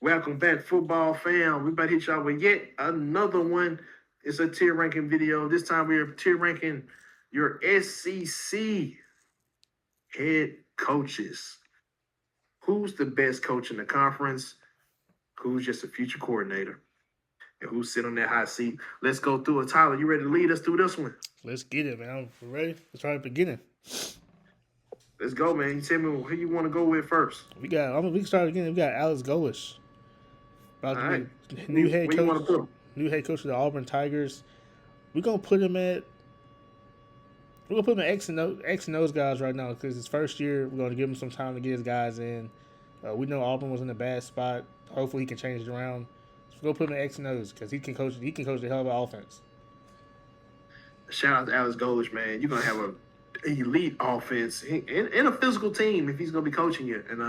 Welcome back, football fam. We about to hit y'all with yet another one. It's a tier ranking video. This time we are tier ranking your SEC head coaches. Who's the best coach in the conference? Who's just a future coordinator? And who's sitting on that hot seat? Let's go through it. Tyler, you ready to lead us through this one? Let's get it, man. I'm ready. Let's start at the beginning. Let's go, man. You tell me who you want to go with first. We can start again. We got Alex Golish, All about to right. be new head Where you coach. want to put him? New head coach of the Auburn Tigers. We're gonna put him at. We're gonna put him at X and those guys right now because his first year. We're gonna give him some time to get his guys in. We know Auburn was in a bad spot. Hopefully he can change it around. So we're gonna put him at X and O's because he can coach. He can coach the hell of an offense. Shout out to Alex Golish, man. You're gonna have a elite offense and a physical team if he's gonna be coaching you. And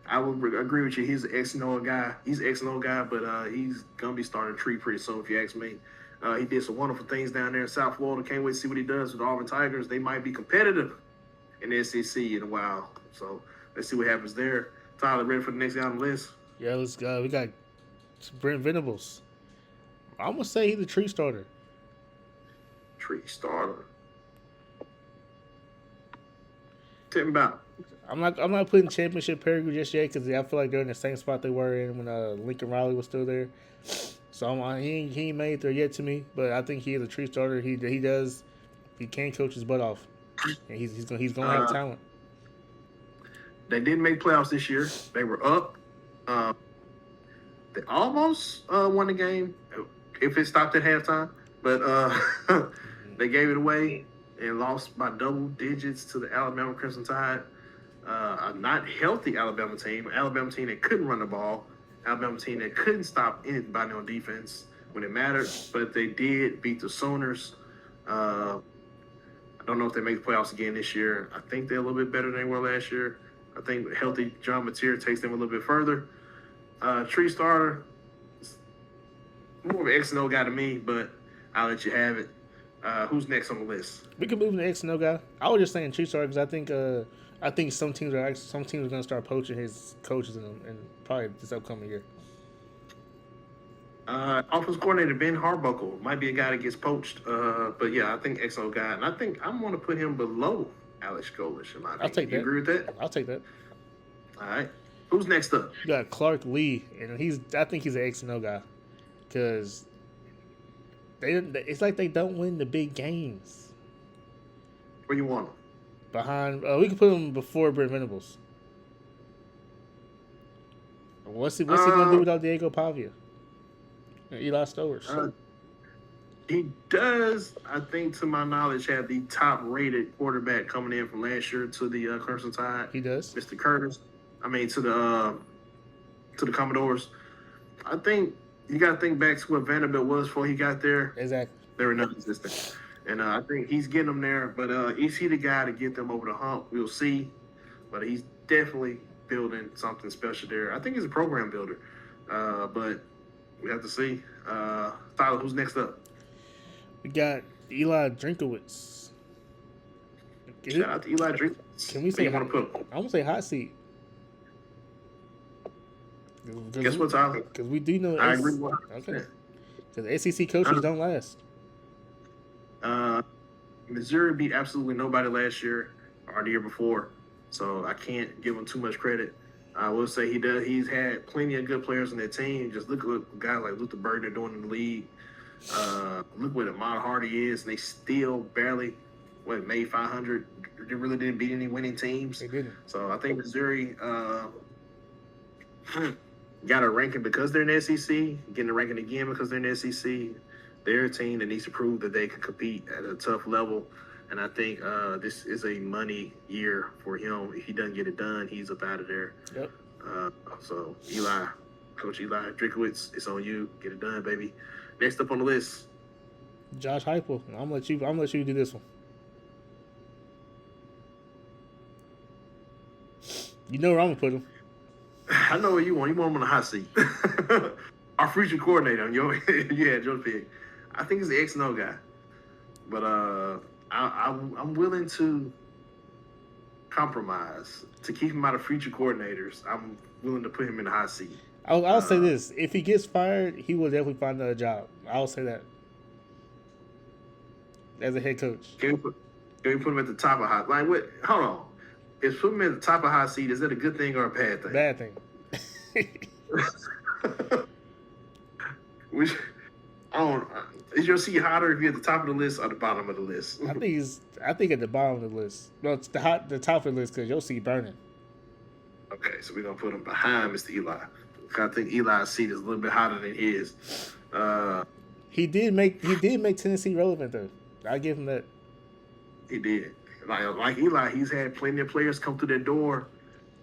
I would agree with you. He's an X and O guy. He's an X and O guy, but he's gonna be starting a tree pretty soon, if you ask me. He did some wonderful things down there in South Florida. Can't wait to see what he does with the Auburn Tigers. They might be competitive in the SEC in a while. So let's see what happens there. Tyler, ready for the next guy on the list? Yeah, let's go. We got Brent Venables. I'm gonna say he's a tree starter. Tree starter. Tell me about. I'm not putting championship pedigree just yet because I feel like they're in the same spot they were in when Lincoln Riley was still there. So he ain't made it there yet to me, but I think he is a tree starter. He can coach his butt off, and he's gonna have talent. They didn't make playoffs this year. They were up. Um, they almost won the game if it stopped at halftime, but they gave it away and lost by double digits to the Alabama Crimson Tide. A not healthy Alabama team that couldn't run the ball, Alabama team that couldn't stop anybody on defense when it mattered, but they did beat the Sooners. I don't know if they make the playoffs again this year. I think they're a little bit better than they were last year. I think healthy John Mateer takes them a little bit further. Tree starter, more of an X and O guy to me, but I'll let you have it. Who's next on the list? We can move to the X and O guy. I was just saying tree starter because I think some teams are gonna start poaching his coaches in probably this upcoming year. Offensive coordinator Ben Harbuckle might be a guy that gets poached, but yeah, I think XO guy, and I think I'm going to put him below Alex Golish. In my opinion. I'll take that. You agree with that? I'll take that. All right. Who's next up? You got Clark Lee, and I think he's an X and O guy because it's like they don't win the big games. Where you want him? Behind, we can put him before Brent Venables. What's he gonna do without Diego Pavia and Eli Stowers? He does, I think, to my knowledge, have the top-rated quarterback coming in from last year to the Crimson Tide. He does, Mr. Curtis. I mean, to the Commodores. I think you got to think back to what Vanderbilt was before he got there. exactly. They were non-existent. And I think he's getting them there. But is he the guy to get them over the hump? We'll see. But he's definitely building something special there. I think he's a program builder. But we have to see. Tyler, who's next up? We got Eli Drinkowitz. Shout out to Eli Drinkowitz. Can we say want to put him? I'm gonna say hot seat. Guess what, Tyler? Because we do know. I agree with okay. Because SEC coaches don't last. Missouri beat absolutely nobody last year or the year before, so I can't give him too much credit. I will say he does. He's had plenty of good players on that team. Just look at what guys like Luther Burden are doing in the league. Look what Ahmad Hardy is, and they still barely made 500. They really didn't beat any winning teams. They didn't. So I think Missouri got a ranking because they're in the SEC, getting a ranking again because they're in the SEC. They're a team that needs to prove that they can compete at a tough level. And I think this is a money year for him. If he doesn't get it done, he's up out of there. Yep. So Coach Eli Drinkowitz, it's on you. Get it done, baby. Next up on the list, Josh Heupel. I'm gonna let you do this one. You know where I'm gonna put him. I know what you want. You want him on the hot seat. Our future coordinator, you had your pick. I think he's the X and O guy, but I'm willing to compromise to keep him out of future coordinators. I'm willing to put him in the hot seat. I'll say this: if he gets fired, he will definitely find another job. I'll say that as a head coach. Can we put him at the top of hot? Like what? Hold on. If put him at the top of hot seat, is that a good thing or a bad thing? Bad thing. Which I don't. Is your seat hotter if you're at the top of the list or the bottom of the list? I think at the bottom of the list. No, it's the top of the list because your seat burning. Okay, so we're gonna put him behind Mr. Eli. I think Eli's seat is a little bit hotter than his. He did make Tennessee relevant though. I give him that. He did. Like Eli, he's had plenty of players come through that door,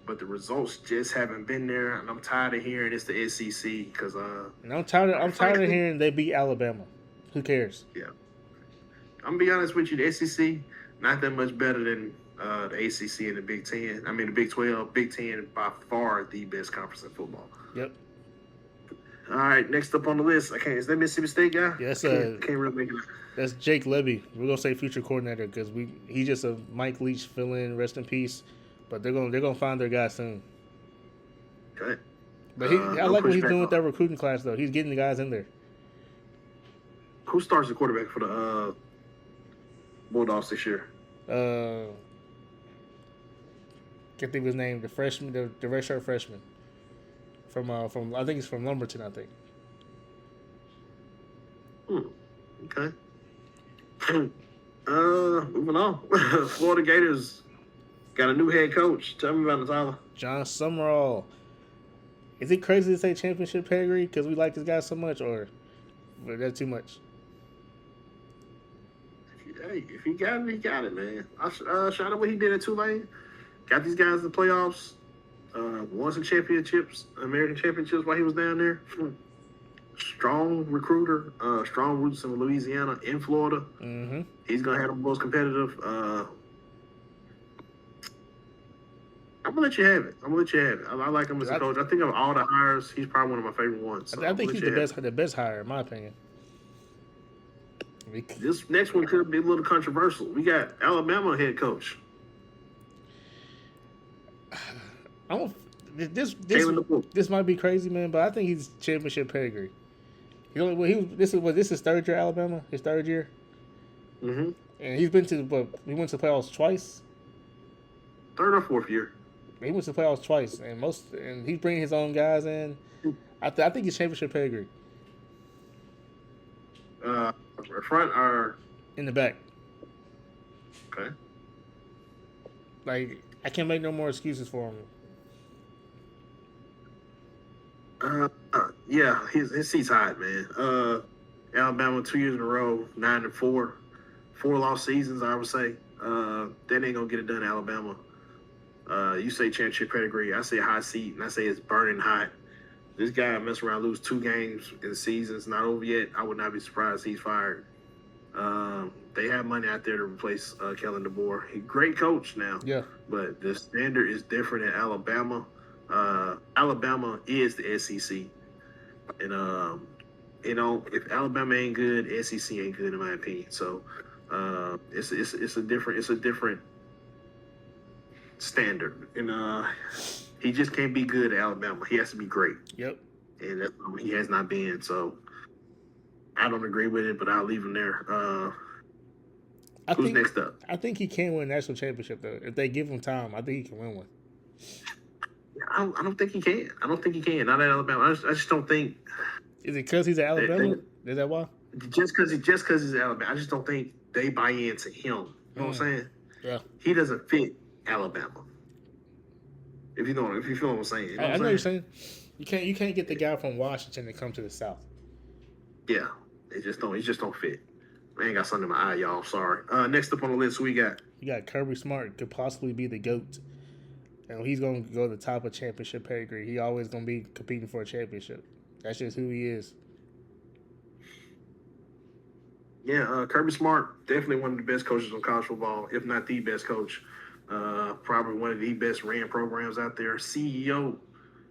but the results just haven't been there. And I'm tired of hearing it's the SEC because And I'm tired of hearing they beat Alabama. Who cares? Yeah, I'm gonna be honest with you. The SEC not that much better than the ACC and the Big Ten. I mean the Big 12, Big Ten by far the best conference in football. Yep. All right, next up on the list. Is that Mississippi State guy? Yes, can't really make it. That's Jake Levy. We're gonna say future coordinator because he's just a Mike Leach fill-in, rest in peace. But they're gonna find their guy soon. Okay. But I like what he's doing with that recruiting class though. He's getting the guys in there. Who starts the quarterback for the Bulldogs this year? Can't think of his name. The freshman, the redshirt freshman from I think he's from Lumberton. I think. Okay. Moving on. Florida Gators got a new head coach. Tell me about it, Tyler. John Summerall. Is it crazy to say championship pedigree because we like this guy so much, or that's too much? Hey, if he got it, he got it, man. Shout out what he did at Tulane. Got these guys in the playoffs. Won some championships, American championships while he was down there. Strong recruiter. Strong roots in Louisiana, in Florida. Mm-hmm. He's gonna have the most competitive. I'm gonna let you have it. I like him as a coach. I think of all the hires, he's probably one of my favorite ones. So I think he's the best hire in my opinion. This next one could be a little controversial. We got Alabama head coach. This might be crazy, man, but I think he's championship pedigree. You know, this is his third year at Alabama. His third year. Mm-hmm. And he went to the playoffs twice. Third or fourth year. He went to the playoffs twice, and he's bringing his own guys in. I think he's championship pedigree. Front or in the back? Okay. Like I can't make no more excuses for him. Yeah, his seat's hot, man. Alabama 2 years in a row, 9-4, 4 lost seasons. I would say that ain't gonna get it done, Alabama. You say championship pedigree, I say hot seat, and I say it's burning hot. This guy mess around, lose 2 games in the season. It's not over yet. I would not be surprised he's fired. They have money out there to replace Kellen DeBoer. He's a great coach now. Yeah. But the standard is different in Alabama. Alabama is the SEC. And, if Alabama ain't good, SEC ain't good in my opinion. So it's a different standard. And he just can't be good at Alabama. He has to be great. Yep. And that's what he has not been. So I don't agree with it, but I'll leave him there. Who's next up? I think he can win a national championship, though. If they give him time, I think he can win one. I don't think he can. Not at Alabama. I just don't think. Is it because he's at Alabama? Is that why? Just because he's at Alabama. I just don't think they buy into him. You know what I'm saying? Yeah. He doesn't fit Alabama. If you feel what I'm saying. You know I know what you're saying. You can't get the guy from Washington to come to the South. Yeah. It just don't fit. I ain't got something in my eye, y'all. Sorry. Next up on the list, who we got? You got Kirby Smart, could possibly be the GOAT. And he's going to go to the top of championship pedigree. He always going to be competing for a championship. That's just who he is. Yeah, Kirby Smart, definitely one of the best coaches in college football, if not the best coach. Probably one of the best ran programs out there. CEO,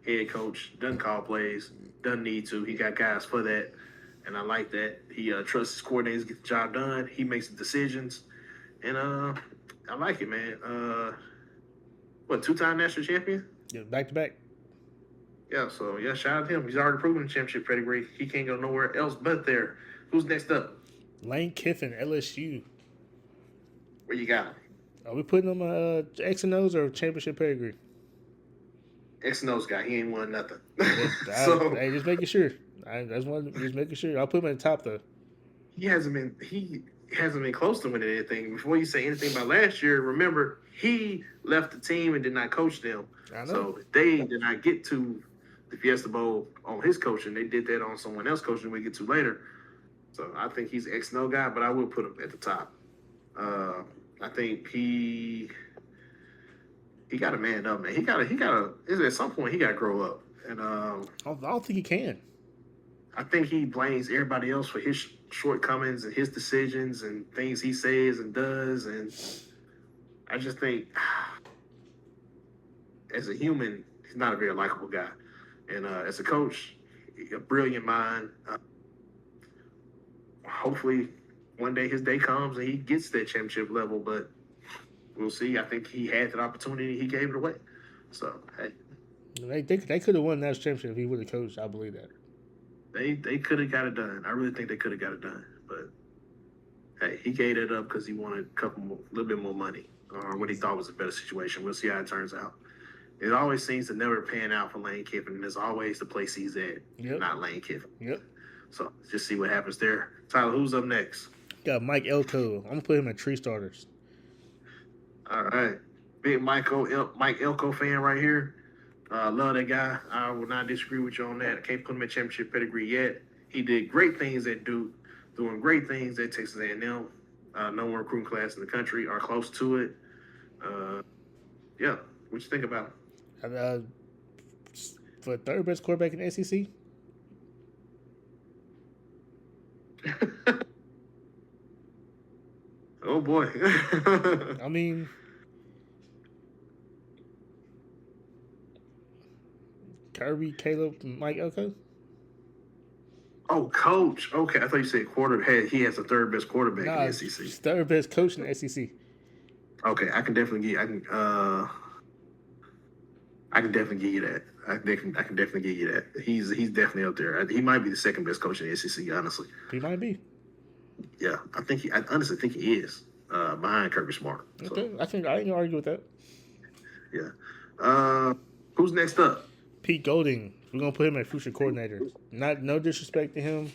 head coach, doesn't call plays, doesn't need to. He got guys for that, and I like that. He trusts his coordinators to get the job done. He makes the decisions, and I like it, man. 2-time national champion? Yeah, back to back. Yeah, so yeah, shout out to him. He's already proven the championship pedigree. He can't go nowhere else but there. Who's next up? Lane Kiffin, LSU. Where you got him? Are we putting him X and O's or championship pedigree? X and O's guy. He ain't won nothing. Hey, just making sure. Just making sure. I'll put him at the top though. He hasn't been close to winning anything. Before you say anything about last year, remember he left the team and did not coach them. I know. So they did not get to the Fiesta Bowl on his coaching. They did that on someone else coaching we get to later. So I think he's an X and O guy, but I will put him at the top. I think he got to man up, man. He got to. At some point he got to grow up, and I don't think he can. I think he blames everybody else for his shortcomings and his decisions and things he says and does, and I just think, as a human, he's not a very likable guy, and as a coach, a brilliant mind. Hopefully, one day his day comes and he gets that championship level, but we'll see. I think he had that opportunity. He gave it away. So, hey. They could have won that championship if he would have coached. I believe that. They could have got it done. I really think they could have got it done. But, hey, he gave it up because he wanted a little bit more money or what he thought was a better situation. We'll see how it turns out. It always seems to never pan out for Lane Kiffin, and it's always the place he's at, not Lane Kiffin. Yep. So, just see what happens there. Tyler, who's up next? Got Mike Elko. I'm going to put him at tree starters. All right. Big Mike Elko fan right here. Love that guy. I will not disagree with you on that. I can't put him in championship pedigree yet. He did great things at Duke, doing great things at Texas A&M. Number one recruiting class in the country, or close to it. Yeah. What you think about him? For third best quarterback in the SEC? Oh, boy. I mean, Kirby, Caleb, Mike Elko? Oh, coach. Okay, I thought you said quarterback. He has the third best quarterback in the SEC. Third best coach in the SEC. Okay, I can definitely give you that. I can definitely give you that. He's definitely up there. He might be the second best coach in the SEC, honestly. He might be. Yeah, I honestly think he is behind Kirby Smart. So. Okay, I ain't gonna argue with that. Yeah. Who's next up? Pete Golding. We're gonna put him at future coordinator. No disrespect to him,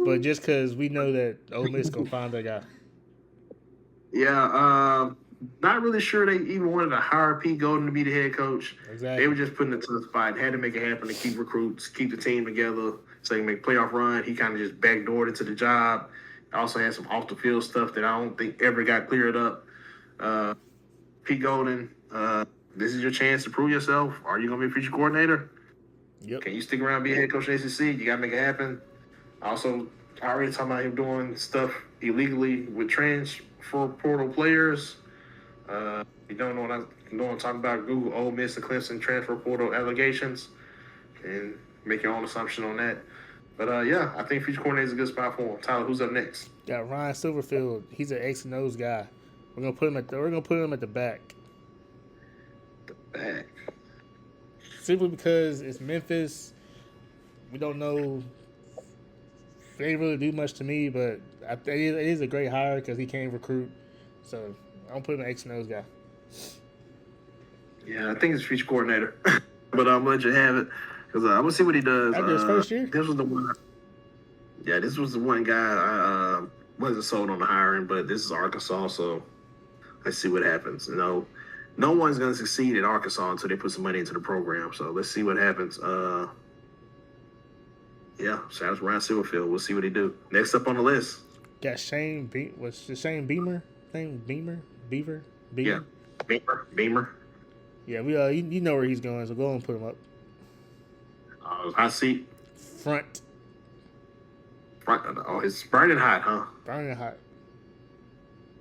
but just because we know that Ole Miss gonna find that guy. Yeah. Not really sure they even wanted to hire Pete Golding to be the head coach. Exactly. They were just putting it to the spot. Had to make it happen to keep recruits, keep the team together, so they can make a playoff run. He kind of just backdoored into the job. Also had some off the field stuff that I don't think ever got cleared up. Pete Golding, this is your chance to prove yourself. Are you going to be a future coordinator? Yep. Can you stick around and be a head coach in the SEC? You got to make it happen. Also, I already talking about him doing stuff illegally with transfer portal players. You don't know what I'm talking about. Google Ole Miss and Clemson transfer portal allegations and make your own assumption on that. But, yeah, I think future coordinator is a good spot for him. Tyler, who's up next? Got Ryan Silverfield. He's an X and O's guy. We're gonna put him at the back. The back. Simply because it's Memphis. We don't know. They didn't really do much to me, but it is a great hire because he can't recruit. So I'm putting an X and O's guy. Yeah, I think it's future coordinator, but I'm gonna let you have it because I'm gonna see what he does. After his first year, this was the one. Yeah, this was the one guy I wasn't sold on the hiring, but this is Arkansas, so let's see what happens. You know, no one's gonna succeed at Arkansas until they put some money into the program. So let's see what happens. Yeah, shout out to Ryan Silverfield. We'll see what he do. Next up on the list. Got Shane Beamer thing? Beaver? Yeah, Beamer. Yeah, we you know where he's going, so go and put him up. Hot seat. Front. Oh, it's burning hot, huh? Burning hot.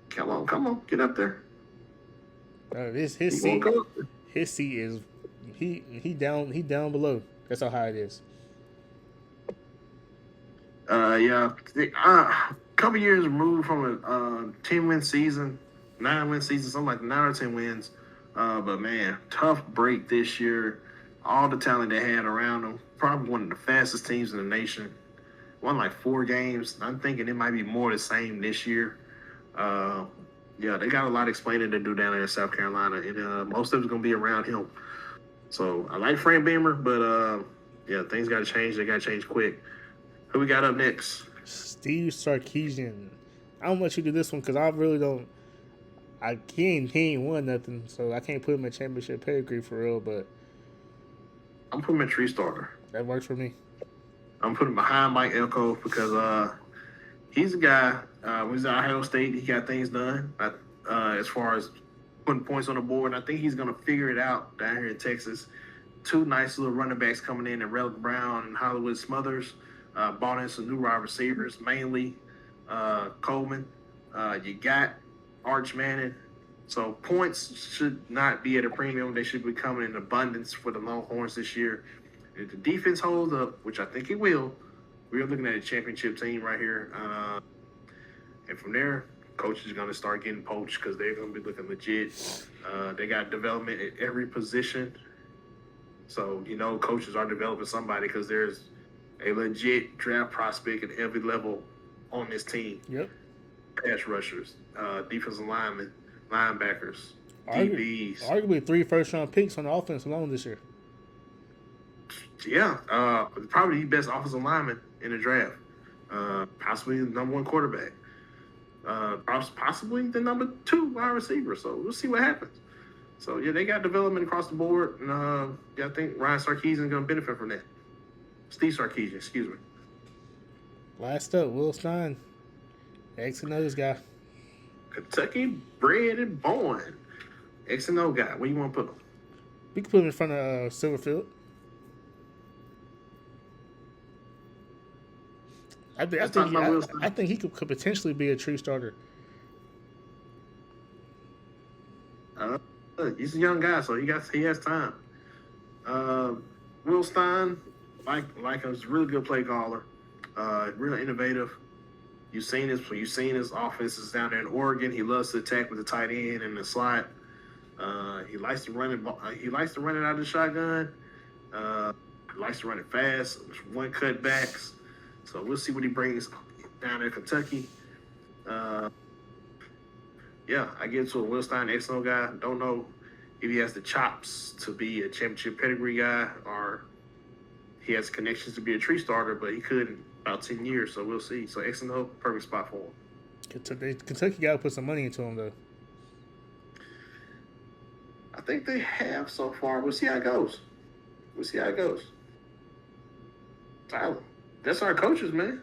Come on, get up there. His seat. His seat is he down below. That's how high it is. Yeah. Couple years removed from a 10-win season, 9-win season, something like 9 or 10 wins. But man, tough break this year. all the talent they had around them. Probably one of the fastest teams in the nation. Won like 4 games. I'm thinking it might be more the same this year. Uh, yeah, they got a lot of explaining to do down there in South Carolina, and most of it's going to be around him. So I like Frank Beamer, but yeah, things got to change. They got to change quick. Who we got up next? Steve Sarkisian. I don't want you to do this one because I really don't. He ain't won nothing, so I can't put him in championship pedigree for real. But I'm putting him in tree starter. that works for me. I'm putting him behind Mike Elko because he's a guy. When he's at Ohio State, he got things done as far as putting points on the board. And I think he's going to figure it out down here in Texas. 2 nice little running backs coming in, Relic Brown and Hollywood Smothers. Bought in some new wide receivers, mainly Coleman. You got Arch Manning. So points should not be at a premium. They should be coming in abundance for the Longhorns this year. If the defense holds up, which I think it will, we're looking at a championship team right here. And from there, coaches are going to start getting poached because they're going to be looking legit. They got development at every position. So, coaches are developing somebody because there's a legit draft prospect at every level on this team. Yep. Pass rushers, defensive linemen, linebackers, DBs. Arguably 3 first-round picks on the offense alone this year. Yeah, probably the best offensive lineman in the draft. Possibly the number 1 quarterback. Possibly the number 2 wide receiver. So we'll see what happens. So, yeah, they got development across the board. And yeah, I think Ryan Sarkisian is going to benefit from that. Steve Sarkisian, excuse me. Last up, Will Stein. X and O's guy. Kentucky bred and born. X and O guy. Where you want to put him? We can put him in front of Silverfield. I think he could potentially be a true starter. He's a young guy, so he has time. Will Stein, like a really good play caller, really innovative. You've seen his offenses down there in Oregon. He loves to attack with the tight end and the slot. He likes to run it. He likes to run it out of the shotgun. He likes to run it fast. 1 cutbacks. So we'll see what he brings down in Kentucky. Yeah, I give it to a Will Stein X&O guy. Don't know if he has the chops to be a championship pedigree guy or he has connections to be a tree starter, but he could in about 10 years, so we'll see. So X&O, perfect spot for him. Kentucky got to put some money into him, though. I think they have so far. We'll see how it goes. Tyler, that's our coaches, man.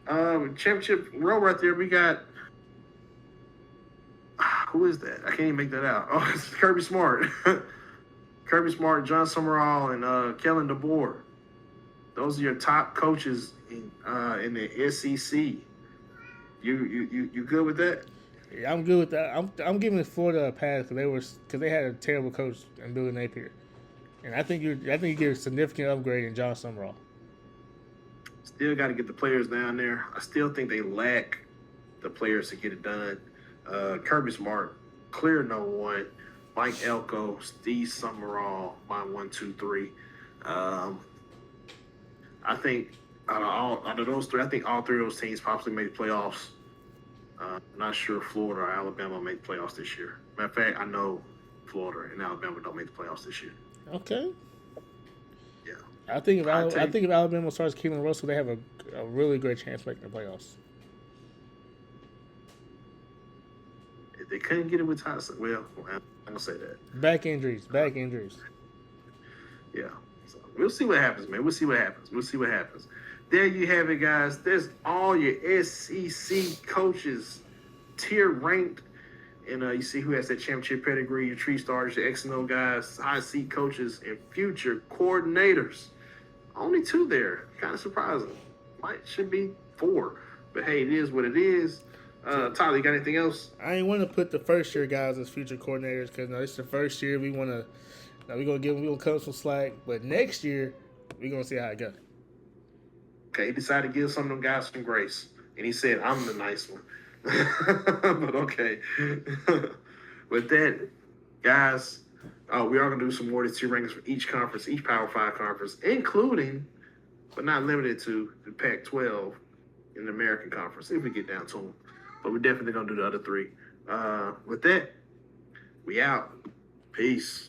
Championship row right there, we got... Who is that? I can't even make that out. Oh, it's Kirby Smart. Kirby Smart, John Summerall, and Kellen DeBoer. Those are your top coaches in the SEC. You good with that? Yeah, I'm good with that. I'm giving Florida a pass because they had a terrible coach in Billy Napier, and I think you get a significant upgrade in John Summerall. Still got to get the players down there. I still think they lack the players to get it done. Kirby Smart, clear no 1. Mike Elko, Steve Summerall, my 1, 2, 3. I think out of those 3, I think all 3 of those teams possibly made playoffs. I'm not sure Florida or Alabama make playoffs this year. Matter of fact, I know Florida and Alabama don't make the playoffs this year. Okay. Yeah. I think if Alabama starts Keelan Russell, they have a really great chance making the playoffs. If they couldn't get it with Tyson, well, I'm gonna say that. Back injuries. Yeah. So we'll see what happens, man. We'll see what happens. There you have it, guys. There's all your SEC coaches, tier ranked, and you see who has that championship pedigree, your tree stars, your X&O guys, high seat coaches, and future coordinators. Only 2 there. Kind of surprising. Should be 4. But hey, it is what it is. Tyler, you got anything else? I ain't want to put the first year guys as future coordinators because it's the first year we want to. We're gonna cut them some slack, but next year we're gonna see how it goes. Okay, he decided to give some of them guys some grace, and he said, "I'm the nice one." But okay, with that, guys, We are going to do some more tier rankings for each conference, each Power 5 conference, including, but not limited to, the Pac-12 in the American Conference, if we get down to them. But we're definitely going to do the other three. With that, we out. Peace.